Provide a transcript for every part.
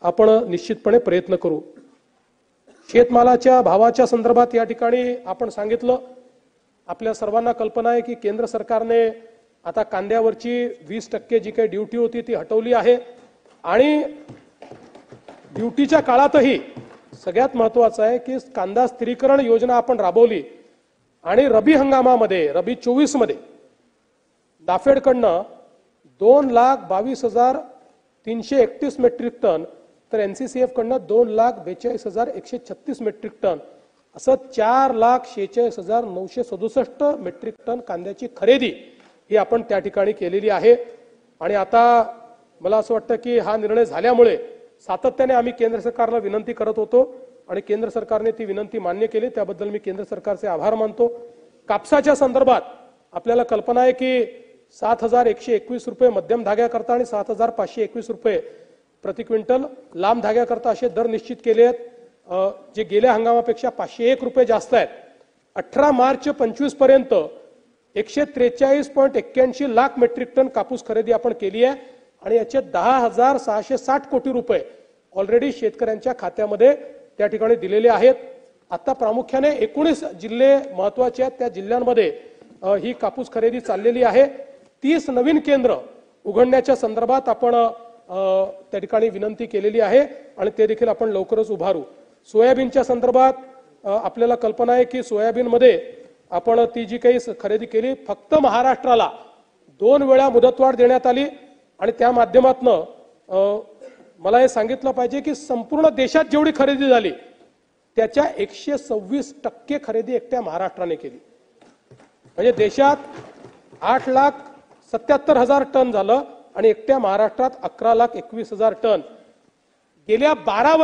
आपण निश्चितपणे प्रयत्न करू। शेतमालाच्या भावाच्या संदर्भात या ठिकाणी आपण सांगितलं, आपल्या सर्वांना कल्पना आहे की केंद्र सरकारने आता कांद्यावरची 20% जी काही ड्यूटी होती ती हटवली आहे आणि ड्यूटीच्या काळातही सगळ्यात महत्त्वाचं आहे की कांदा स्थिरीकरण योजना आपण राबवली आणि रबी हंगामामध्ये रबी 24 मध्ये नाफेडकडनं 2,22,331 मेट्रिक टन तर एनसीसीएफ कडनं 2,42,136 मेट्रिक टन असं 4,46,967 मेट्रिक टन कांद्याची खरेदी ही आपण त्या ठिकाणी केलेली आहे। आणि आता मला असं वाटतं की हा निर्णय झाल्यामुळे सातत्याने आम्ही केंद्र सरकारला विनंती करत होतो आणि केंद्र सरकारने ती विनंती मान्य केली, त्याबद्दल मी केंद्र सरकारचे आभार मानतो। कापसाच्या संदर्भात आपल्याला कल्पना आहे की 7,121 रुपये मध्यम धाग्याकरता आणि 7,521 रुपये प्रति क्विंटल लांब धाग्याकरता असे दर निश्चित केले आहेत, जे गेल्या हंगामापेक्षा 501 रुपये जास्त आहेत। 18 मार्च 25 पर्यंत 143.81 लाख मेट्रिक टन कापूस खरेदी आपण केली आहे आणि याचे 10,660 कोटी रुपये ऑलरेडी शेतकऱ्यांच्या खात्यामध्ये त्या ठिकाणी दिलेले आहेत। आता प्रामुख्याने 19 जिल्हे महत्त्वाचे आहेत, त्या जिल्ह्यांमध्ये ही कापूस खरेदी चाललेली आहे। 30 नवीन केंद्र उघडण्याच्या संदर्भात आपण त्या ठिकाणी विनंती केलेली आहे आणि ते देखील आपण लवकरच उभारू। सोयाबीनच्या संदर्भात आपल्याला कल्पना आहे की सोयाबीनमध्ये आपण ती जी काही खरेदी केली, फक्त महाराष्ट्राला 2 वेळा मुदतवाढ देण्यात आली आणि त्या माध्यमातून मला हे सांगितलं पाहिजे की संपूर्ण देशात जेवढी खरेदी झाली त्याच्या 126% खरेदी एकट्या महाराष्ट्राने केली। म्हणजे देशात 8,77,000 टन झालं आणि एकट्या महाराष्ट्रात 11,21,000 टन। गेल्या 12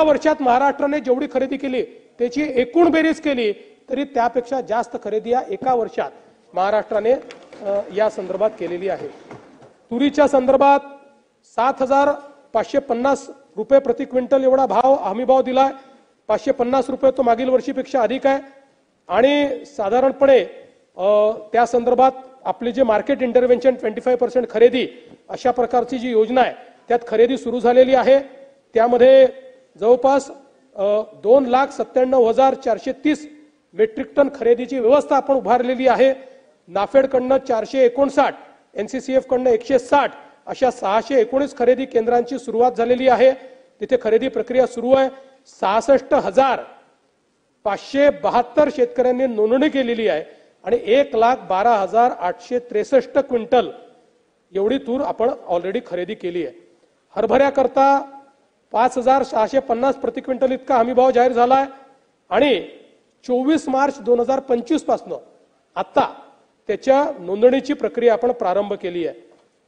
वर्षात महाराष्ट्राने जेवढी खरेदी केली त्याची एकूण बेरीज केली तरी त्यापेक्षा जास्त खरेदी या एका वर्षात महाराष्ट्राने या संदर्भात केलेली आहे। तुरीच्या संदर्भात 7,550 रुपये प्रति क्विंटल एवढा भाव हमी भाव दिलाय। 550 रुपये तो मागील वर्षीपेक्षा अधिक आहे आणि साधारणपणे त्या संदर्भात आपली जे मार्केट इंटरव्हेन्शन 25% खरेदी अशा प्रकारची जी योजना आहे त्यात खरेदी सुरू झालेली आहे। त्यामध्ये जवळपास 2,97,430 मेट्रिक टन खरेदीची व्यवस्था आपण उभारलेली आहे। नाफेडकडनं 459, एनसीसीएफ कडनं 160 अशा 619 खरेदी केंद्रांची सुरुवात झालेली आहे। तिथे खरेदी प्रक्रिया सुरू आहे। 66,572 शेतकऱ्यांनी नोंदणी केलेली आहे आणि 1,12,863 क्विंटल एवढी तूर आपण ऑलरेडी खरेदी केली आहे। हरभऱ्याकरता 5,650 प्रति क्विंटल इतका हमीभाव जाहीर झालाय आणि 24 मार्च 2025 पासून आता त्याच्या नोंदणीची प्रक्रिया आपण प्रारंभ केली आहे।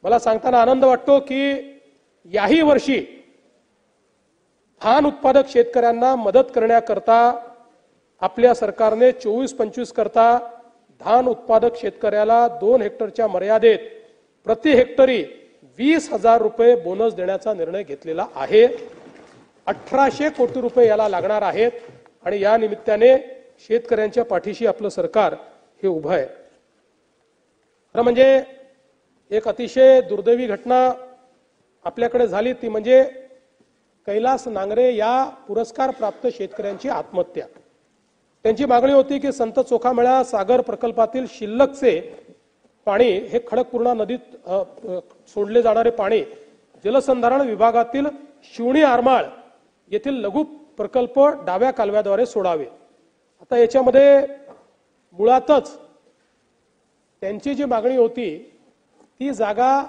मला सांगताना आनंद वाटतो की याही वर्षी धान उत्पादक शेतकऱ्यांना मदत करण्याकरता आपल्या सरकारने 24-25 करता धान उत्पादक शेतकऱ्याला 2 हेक्टरच्या मर्यादेत प्रति हेक्टरी 20,000 रुपये बोनस देण्याचा निर्णय घेतलेला आहे। 1,800 कोटी रुपये याला लागणार आहेत आणि या निमित्ताने शेतकऱ्यांच्या पाठीशी आपलं सरकार हे उभं आहे। म्हणजे एक अतिशय दुर्दैवी घटना आपल्याकडे झाली ती म्हणजे कैलास नांगरे या पुरस्कार प्राप्त शेतकऱ्यांची आत्महत्या। त्यांची मागणी होती की संत चोखामेळा सागर प्रकल्पातील शिल्लकचे पाणी हे खडकपूर्णा नदीत सोडले जाणारे पाणी जलसंधारण विभागातील शिवणी आरमाळ येथील लघु प्रकल्प डाव्या कालव्याद्वारे सोडावे। आता याच्यामध्ये मुळातच त्यांची जी मागणी होती ती जागा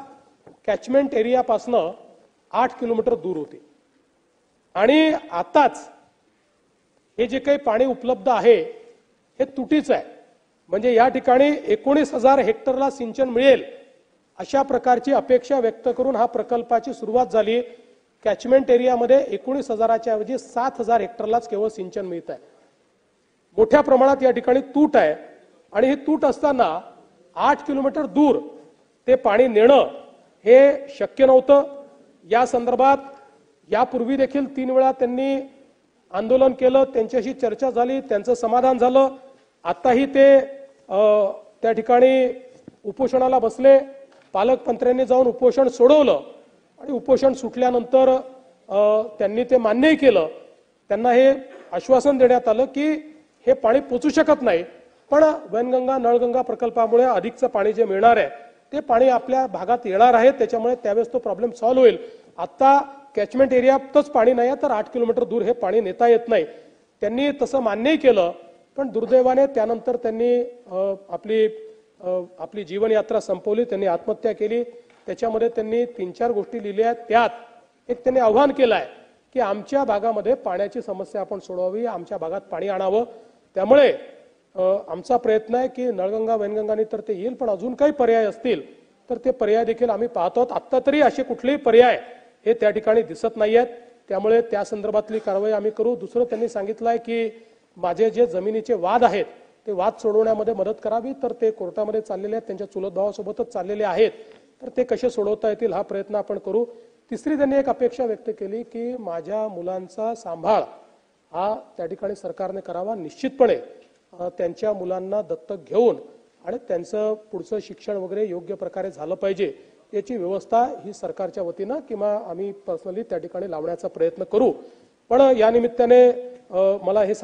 कॅचमेंट एरियापासून 8 किलोमीटर दूर होती आणि आताच हे जे काही पाणी उपलब्ध आहे हे तुटीचं आहे। म्हणजे या ठिकाणी 19,000 हेक्टरला सिंचन मिळेल अशा प्रकारची अपेक्षा व्यक्त करून हा प्रकल्पाची सुरुवात झाली। कॅचमेंट एरियामध्ये 19,000च्या ऐवजी 7,000 हेक्टरलाच केवळ सिंचन मिळत आहे। मोठ्या प्रमाणात या ठिकाणी तूट आहे आणि ही तूट असताना 8 किलोमीटर दूर ते पाणी नेणं हे शक्य नव्हतं। या संदर्भात यापूर्वी देखील 3 वेळा त्यांनी आंदोलन केलं, त्यांच्याशी चर्चा झाली, त्यांचं समाधान झालं। आताही ते त्या ठिकाणी उपोषणाला बसले। पालकमंत्र्यांनी जाऊन उपोषण सोडवलं आणि उपोषण सुटल्यानंतर त्यांनी ते मान्यही केलं. त्यांना हे आश्वासन देण्यात आलं की हे पाणी पोचू शकत नाही, पण वैनगंगा नळगंगा प्रकल्पामुळे अधिकचं पाणी जे मिळणार आहे ते पाणी आपल्या भागात येणार आहे, त्याच्यामुळे त्यावेळेस तो प्रॉब्लेम सॉल्व्ह होईल. आता कॅचमेंट एरियातच पाणी नाही तर 8 किलोमीटर दूर हे पाणी नेता येत नाही. त्यांनी तसं मान्यही केलं, पण दुर्दैवाने त्यानंतर त्यांनी आपली जीवनयात्रा संपवली, त्यांनी आत्महत्या केली. त्याच्यामध्ये त्यांनी 3-4 गोष्टी लिहिल्या आहेत. त्यात एक त्यांनी आव्हान केलं आहे की आमच्या भागामध्ये पाण्याची समस्या आपण सोडवावी, आमच्या भागात पाणी आणावं. त्यामुळे आमचा प्रयत्न आहे की नळगंगा वैनगंगानी तर ते येईल, पण अजून काही पर्याय असतील तर ते पर्याय देखील आम्ही पाहतो आहोत. आत्ता तरी असे कुठलेही पर्याय हे त्या ठिकाणी दिसत नाही आहेत, त्यामुळे त्या संदर्भातली कारवाई आम्ही करू. दुसरं त्यांनी सांगितलं आहे की माझे जे जमिनीचे वाद आहेत ते वाद सोडवण्यामध्ये मदत करावी, तर ते कोर्टामध्ये चाललेले आहेत, त्यांच्या चुलत भावासोबतच चाललेले आहेत, तर ते कसे सोडवता येतील हा प्रयत्न आपण करू. तिसरी त्यांनी एक अपेक्षा व्यक्त केली की माझ्या मुलांचा सांभाळ हा त्या ठिकाणी सरकारने करावा. निश्चितपणे त्यांच्या मुलांना दत्तक घेऊन आणि त्यांचं पुढचं शिक्षण वगैरे योग्य प्रकारे झालं पाहिजे याची व्यवस्था ही सरकारच्या वतीनं किंवा आम्ही पर्सनली त्या ठिकाणी लावण्याचा प्रयत्न करू. पण या निमित्ताने मला हे